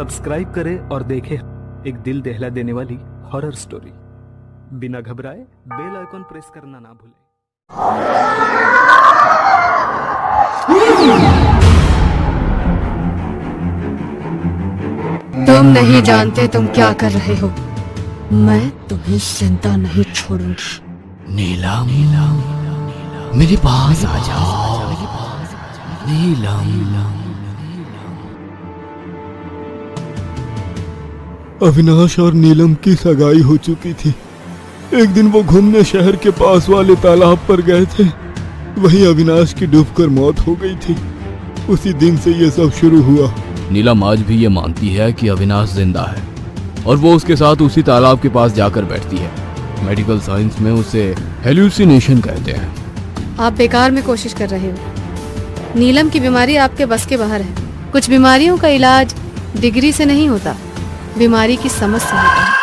Subscribe करें और देखें एक दिल दहला देने वाली हॉरर स्टोरी। बिना घबराए बेल आइकॉन प्रेस करना ना भूलें। तुम नहीं जानते तुम क्या कर रहे हो। मैं तुम्हें जिंदा नहीं छोड़ूंगी। नीलम, मेरे पास आ जाओ। नीलम। अविनाश और नीलम की सगाई हो चुकी थी। एक दिन वो घूमने शहर के पास वाले तालाब पर गए थे। वहीं अविनाश की डूबकर मौत हो गई थी। उसी दिन से ये सब शुरू हुआ। नीलम आज भी ये मानती है कि अविनाश जिंदा है और वो उसके साथ उसी तालाब के पास जाकर बैठती है। मेडिकल साइंस में उसे हेल्यूसिनेशन कहते हैं। आप बेकार में कोशिश कर रहे हो। नीलम की बीमारी आपके बस के बाहर है। कुछ बीमारियों का इलाज डिग्री से नहीं होता, बीमारी की समझ से होता है।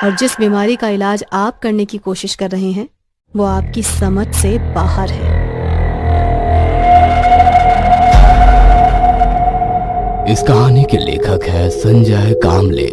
और जिस बीमारी का इलाज आप करने की कोशिश कर रहे हैं वो आपकी समझ से बाहर है। इस कहानी के लेखक है संजय कामले।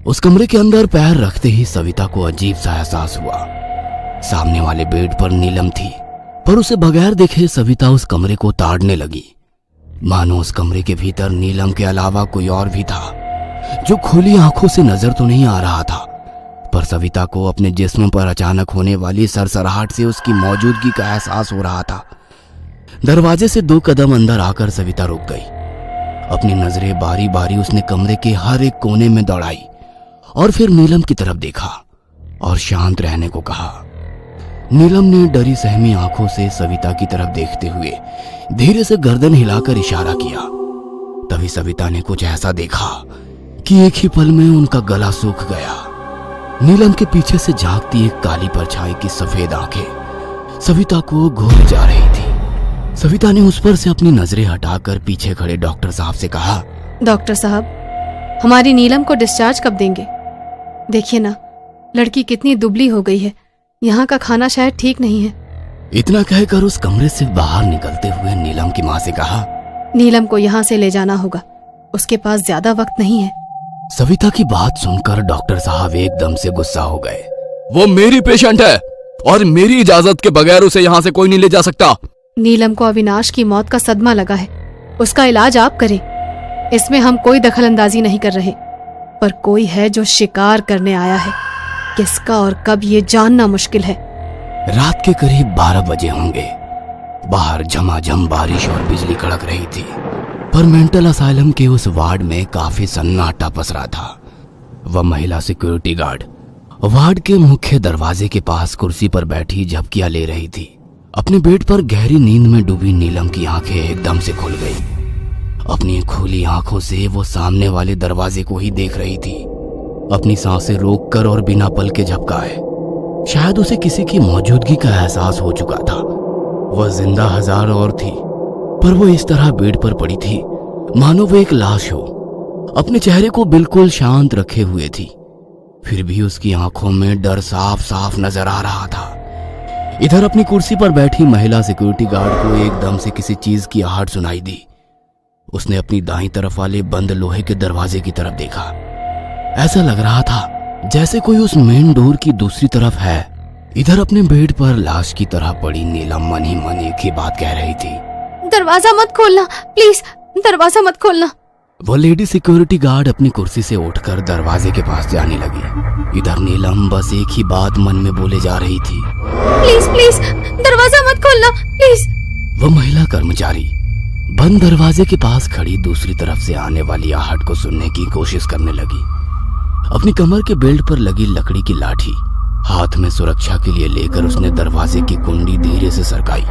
उस कमरे के अंदर पैर रखते ही सविता को अजीब सा एहसास हुआ। सामने वाले बेड पर नीलम थी, पर उसे बगैर देखे सविता उस कमरे को ताड़ने लगी। मानो उस कमरे के भीतर नीलम के अलावा कोई और भी था, जो खुली आंखों से नजर तो नहीं आ रहा था, पर सविता को अपने जिस्म पर अचानक होने वाली सरसराहट से उसकी मौजूदगी का एहसास हो रहा था। दरवाजे से 2 कदम अंदर आकर सविता रुक गई। अपनी नजरें बारी बारी उसने कमरे के हर एक कोने में दौड़ाई और फिर नीलम की तरफ देखा और शांत रहने को कहा। नीलम ने डरी सहमी आंखों से सविता की तरफ देखते हुए धीरे से गर्दन हिलाकर इशारा किया। तभी सविता ने कुछ ऐसा देखा कि एक ही पल में उनका गला सूख गया। नीलम के पीछे से झांकती एक काली परछाई की सफेद आंखें सविता को घोर जा रही थी। सविता ने उस पर से अपनी नजरें हटाकर पीछे खड़े डॉक्टर साहब से कहा, डॉक्टर साहब, हमारी नीलम को डिस्चार्ज कब देंगे? देखिए ना, लड़की कितनी दुबली हो गई है। यहाँ का खाना शायद ठीक नहीं है। इतना कहकर उस कमरे से बाहर निकलते हुए नीलम की माँ से कहा, नीलम को यहाँ से ले जाना होगा, उसके पास ज्यादा वक्त नहीं है। सविता की बात सुनकर डॉक्टर साहब एकदम से गुस्सा हो गए। वो मेरी पेशेंट है और मेरी इजाजत के बगैर उसे यहाँ से कोई नहीं ले जा सकता। नीलम को अविनाश की मौत का सदमा लगा है, उसका इलाज आप करें। इसमें हम कोई दखलंदाजी नहीं कर रहे, पर कोई है जो शिकार करने आया है। किसका और कब ये जानना मुश्किल है। रात के करीब 12 बजे होंगे। बाहर झमाझम बारिश और बिजली कड़क रही थी, पर मेंटल असाइलम के उस वार्ड में काफी सन्नाटा पसरा था। वह महिला सिक्योरिटी गार्ड वार्ड के मुख्य दरवाजे के पास कुर्सी पर बैठी झपकियां ले रही थी। अपने बेड पर गहरी नींद में डूबी नीलम की आंखें एकदम से खुल गई। अपनी खुली आंखों से वो सामने वाले दरवाजे को ही देख रही थी। अपनी सांसें रोककर और बिना पल के झपकाए। शायद उसे किसी की मौजूदगी का एहसास हो चुका था। वह जिंदा हजार और थी, पर वो इस तरह बेड पर पड़ी थी मानो वो एक लाश हो। अपने चेहरे को बिल्कुल शांत रखे हुए थी, फिर भी उसकी आंखों में डर साफ साफ नजर आ रहा था। इधर अपनी कुर्सी पर बैठी महिला सिक्योरिटी गार्ड को एकदम से किसी चीज की आहट सुनाई दी। उसने अपनी दाईं तरफ वाले बंद लोहे के दरवाजे की तरफ देखा। ऐसा लग रहा था जैसे कोई उस मेन डोर की दूसरी तरफ है। इधर अपने बेड पर लाश की तरह पड़ी नीलम मन ही मन एक ही बात कह रही थी, दरवाजा मत खोलना, प्लीज दरवाजा मत खोलना। वो लेडी सिक्योरिटी गार्ड अपनी कुर्सी से उठकर दरवाजे के पास जाने लगी। इधर नीलम बस एक ही बात मन में बोले जा रही थी, प्लीज प्लीज दरवाजा मत खोलना, प्लीज। वो महिला कर्मचारी बंद दरवाजे के पास खड़ी दूसरी तरफ से आने वाली आहट को सुनने की कोशिश करने लगी। अपनी कमर के बेल्ट पर लगी लकड़ी की लाठी हाथ में सुरक्षा के लिए लेकर उसने दरवाजे की कुंडी धीरे से सरकाई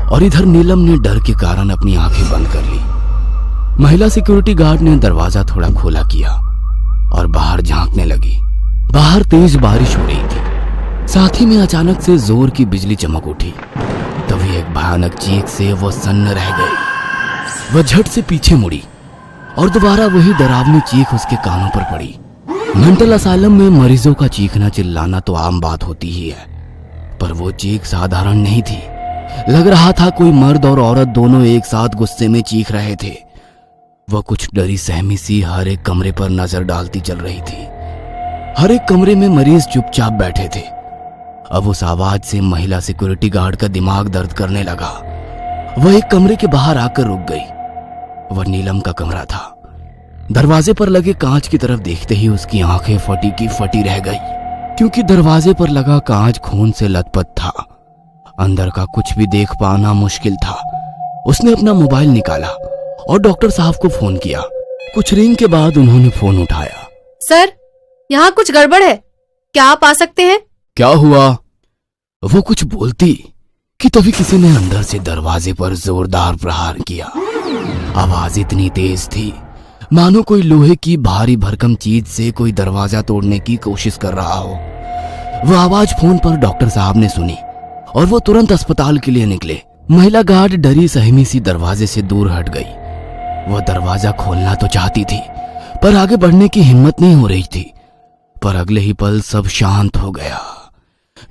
और इधर नीलम ने डर के कारण अपनी आंखें बंद कर ली। महिला सिक्योरिटी गार्ड ने दरवाजा थोड़ा खोला किया और बाहर झांकने लगी। बाहर तेज बारिश हो रही थी, साथ ही में अचानक से जोर की बिजली चमक उठी। तभी एक भयानक चीख से वो सन्न रह गई। वह झट से पीछे मुड़ी और दोबारा वही डरावनी चीख उसके कानों पर पड़ी। मेंटल असाइलम में मरीजों का चीखना चिल्लाना तो आम बात होती ही है, पर वो चीख साधारण नहीं थी। लग रहा था कोई मर्द और औरत दोनों एक साथ गुस्से में चीख रहे थे। वह कुछ डरी सहमी सी हर एक कमरे पर नजर डालती चल रही थी। हर एक कमरे में मरीज चुपचाप बैठे थे। अब उस आवाज से महिला सिक्योरिटी गार्ड का दिमाग दर्द करने लगा। वह एक कमरे के बाहर आकर रुक गई। वह नीलम का कमरा था। दरवाजे पर लगे कांच की तरफ देखते ही उसकी आंखें फटी की फटी रह गई, क्योंकि दरवाजे पर लगा कांच खून से लथपथ था। अंदर का कुछ भी देख पाना मुश्किल था। उसने अपना मोबाइल निकाला और डॉक्टर साहब को फोन किया। कुछ रिंग के बाद उन्होंने फोन उठाया। सर, यहाँ कुछ गड़बड़ है, क्या आप आ सकते हैं? क्या हुआ? वो कुछ बोलती कि तभी किसी ने अंदर से दरवाजे पर जोरदार प्रहार किया। आवाज इतनी तेज थी मानो कोई लोहे की भारी भरकम चीज से कोई दरवाजा तोड़ने की कोशिश कर रहा हो। वह आवाज फोन पर डॉक्टर साहब ने सुनी और वो तुरंत अस्पताल के लिए निकले। महिला गार्ड डरी सहमी सी दरवाजे से दूर हट गई। वह दरवाजा खोलना तो चाहती थी पर आगे बढ़ने की हिम्मत नहीं हो रही थी। पर अगले ही पल सब शांत हो गया।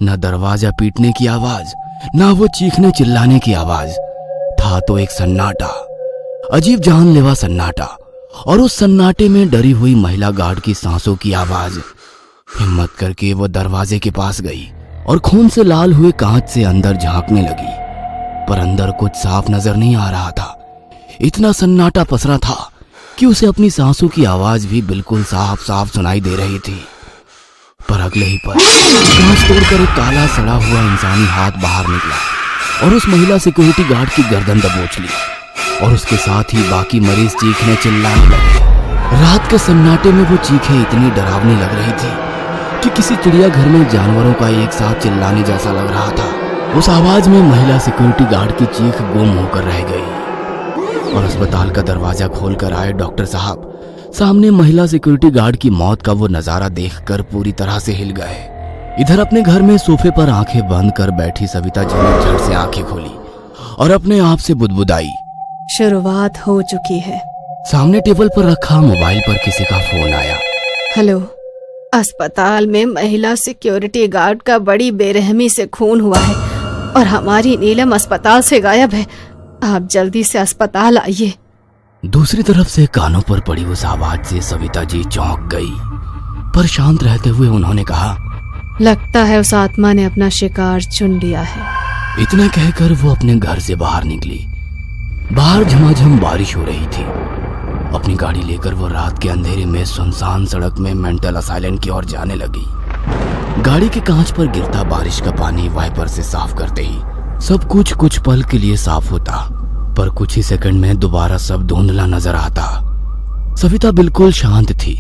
न दरवाजा पीटने की आवाज, ना वो चीखने चिल्लाने की आवाज, था तो एक सन्नाटा, अजीब जानलेवा सन्नाटा। और उस सन्नाटे में डरी हुई महिला गार्ड की सांसों की आवाज। हिम्मत करके वो दरवाजे के पास गई और खून से लाल हुए कांच से अंदर झांकने लगी, पर अंदर कुछ साफ नजर नहीं आ रहा था। इतना सन्नाटा पसरा था कि उसे अपनी सांसों की आवाज भी बिल्कुल साफ साफ सुनाई दे रही थी। पर अगले ही पल कांच तोड़कर एक काला सड़ा हुआ इंसानी हाथ बाहर निकला और उस महिला सिक्योरिटी गार्ड की गर्दन दबोच ली, और उसके साथ ही बाकी मरीज चीखने चिल्लाने लगे। रात के सन्नाटे में वो चीखें इतनी डरावनी लग रही थी कि किसी चिड़ियाघर में जानवरों का एक साथ चिल्लाने जैसा लग रहा था। उस आवाज में महिला सिक्योरिटी गार्ड की चीख गुम होकर रह गई और अस्पताल का दरवाजा खोलकर आए डॉक्टर साहब सामने महिला सिक्योरिटी गार्ड की मौत का वो नजारा देखकर पूरी तरह से हिल गए। इधर अपने घर में सोफे पर आंखें बंद कर बैठी सविता जी ने झट से आंखें खोली और अपने आप से बुदबुदाई, शुरुआत हो चुकी है। सामने टेबल पर रखा मोबाइल पर किसी का फोन आया। हेलो, अस्पताल में महिला सिक्योरिटी गार्ड का बड़ी बेरहमी से खून हुआ है और हमारी नीलम अस्पताल से गायब है। आप जल्दी से अस्पताल आइए। दूसरी तरफ से कानों पर पड़ी उस आवाज से सविता जी चौंक गई, पर शांत रहते हुए उन्होंने कहा, लगता है उस आत्मा ने अपना शिकार चुन लिया है। इतना कहकर वो अपने घर से बाहर निकली। बाहर झमाझम बारिश हो रही थी। अपनी गाड़ी लेकर वो रात के अंधेरे में सुनसान सड़क में मेंटल असाइलम की ओर जाने लगी। गाड़ी के कांच पर गिरता बारिश का पानी वाइपर से साफ करते ही सब कुछ पल के लिए साफ होता, पर कुछ ही सेकंड में दोबारा सब धुंधला नजर आता। सविता बिल्कुल शांत थी।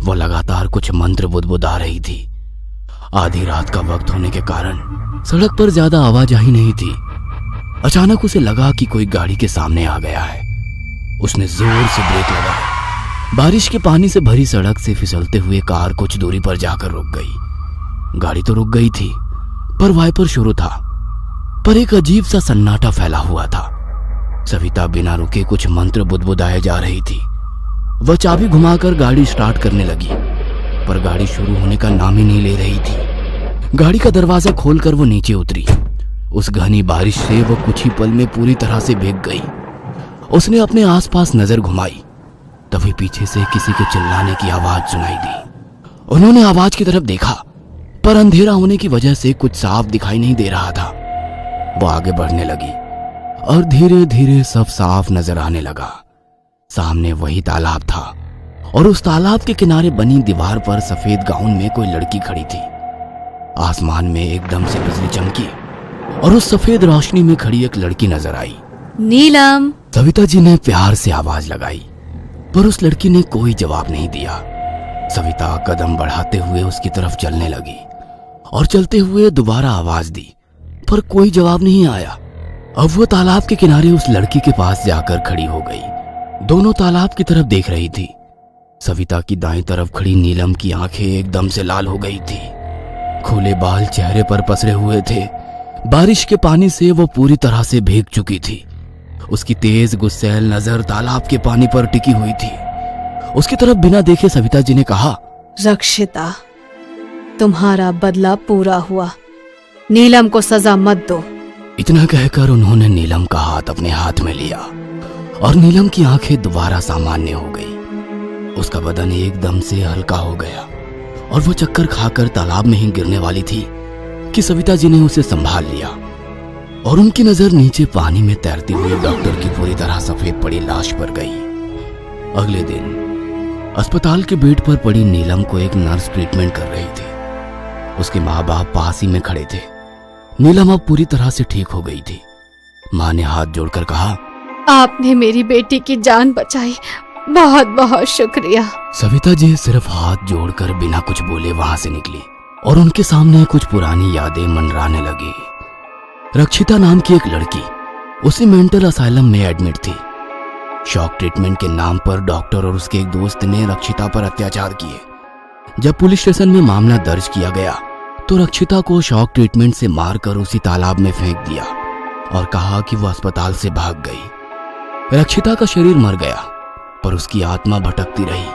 वो लगातार कुछ मंत्र बुदबुदा रही थी। आधी रात का वक्त होने के कारण सड़क पर ज्यादा आवाजाही नहीं थी। अचानक उसे लगा कि कोई गाड़ी के सामने आ गया है। उसने जोर से ब्रेक लगाया। बारिश के पानी से भरी सड़क से फिसलते हुए कार कुछ दूरी पर जाकर रुक गई। गाड़ी तो रुक गई थी, पर वाइपर शुरू था, पर एक अजीब सा सन्नाटा फैला हुआ था। सविता बिना रुके कुछ मंत्र बुदबुदाए जा रही थी। वह चाबी घुमाकर गाड़ी स्टार्ट करने लगी, पर गाड़ी शुरू होने का नाम ही नहीं ले रही थी। गाड़ी का दरवाजा खोलकर वो नीचे उतरी। उस घनी बारिश से वो कुछ ही पल में पूरी तरह से भीग गई। उसने अपने आसपास नजर घुमाई, तभी पीछे से किसी के चिल्लाने की आवाज सुनाई दी। उन्होंने आवाज की तरफ देखा, पर अंधेरा होने की वजह से कुछ साफ दिखाई नहीं दे रहा था। वो आगे बढ़ने लगी और धीरे धीरे सब साफ नजर आने लगा। सामने वही तालाब था और उस तालाब के किनारे बनी दीवार पर सफेद गाउन में कोई लड़की खड़ी थी। आसमान में एकदम से बिजली चमकी और उस सफेद रोशनी में खड़ी एक लड़की नजर आई। नीलम, सविता जी ने प्यार से आवाज लगाई, पर उस लड़की ने कोई जवाब नहीं दिया। सविता कदम बढ़ाते हुए उसकी तरफ चलने लगी और चलते हुए दोबारा आवाज दी, पर कोई जवाब नहीं आया। अब वो तालाब के किनारे उस लड़की के पास जाकर खड़ी हो गई। दोनों तालाब की तरफ देख रही थी। सविता की दाईं तरफ खड़ी नीलम की आंखें एकदम से लाल हो गई थी। खुले बाल चेहरे पर पसरे हुए थे। बारिश के पानी से वो पूरी तरह से भीग चुकी थी। उसकी तेज गुस्सैल नजर तालाब के पानी पर टिकी हुई थी। उसकी तरफ बिना देखे सविता जी ने कहा, रक्षिता, तुम्हारा बदला पूरा हुआ। नीलम को सजा मत दो। इतना कहकर उन्होंने नीलम का हाथ अपने हाथ में लिया और नीलम की आंखें दोबारा सामान्य हो गई। उसका बदन एकदम से हल्का हो गया और वो चक्कर खाकर तालाब में ही गिरने वाली थी कि सविता जी ने उसे संभाल लिया और उनकी नजर नीचे पानी में तैरती हुई डॉक्टर की पूरी तरह सफेद पड़ी लाश पर गई। अगले दिन अस्पताल के बेड पर पड़ी नीलम को एक नर्स ट्रीटमेंट कर रही थी। उसके माँ बाप पास ही में खड़े थे। नीलम अब पूरी तरह से ठीक हो गई थी। माँ ने हाथ जोड़कर कहा, आपने मेरी बेटी की जान बचाई, बहुत बहुत शुक्रिया। सविता जी सिर्फ हाथ जोड़कर बिना कुछ बोले वहां से निकली और उनके सामने कुछ पुरानी यादें मंडराने लगी। रक्षिता नाम की एक लड़की उसी मेंटल असाइलम में एडमिट थी। शॉक ट्रीटमेंट के नाम पर डॉक्टर और उसके एक दोस्त ने रक्षिता पर अत्याचार किए। जब पुलिस स्टेशन में मामला दर्ज किया गया तो रक्षिता को शॉक ट्रीटमेंट से मारकर उसी तालाब में फेंक दिया और कहा कि वो अस्पताल से भाग गई। रक्षिता का शरीर मर गया पर उसकी आत्मा भटकती रही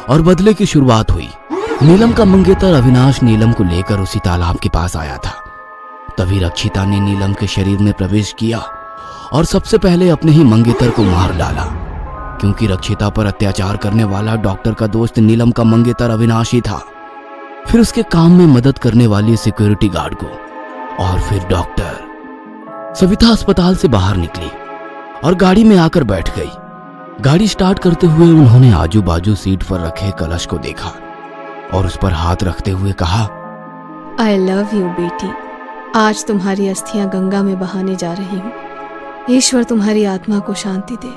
और बदले की शुरुआत हुई। नीलम का मंगेतर अविनाश नीलम को लेकर उसी तालाब के पास आया था। तभी रक्षिता ने नीलम के शरीर में प्रवेश किया और सबसे पहले अपने ही मंगेतर को मार डाला, क्योंकि रक्षिता पर अत्याचार करने वाला डॉक्टर का दोस्त नीलम का मंगेतर अविनाश ही था। फिर उसके काम में मदद करने वाली सिक्योरिटी गार्ड को और फिर डॉक्टर। सविता अस्पताल से बाहर निकली और गाड़ी में आकर बैठ गई। गाड़ी स्टार्ट करते हुए उन्होंने आजू बाजू सीट पर रखे कलश को देखा और उस पर हाथ रखते हुए कहा, आई लव यू बेटी। आज तुम्हारी अस्थियां गंगा में बहाने जा रही हूँ। ईश्वर तुम्हारी आत्मा को शांति दे।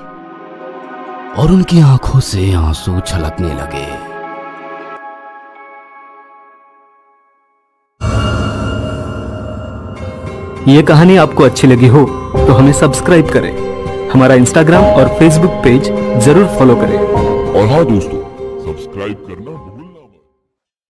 और उनकी आंखों से आंसू छलकने लगे। ये कहानी आपको अच्छी लगी हो तो हमें सब्सक्राइब करें, हमारा इंस्टाग्राम और फेसबुक पेज जरूर फॉलो करें। और हाँ दोस्तों, सब्सक्राइब करना भूलना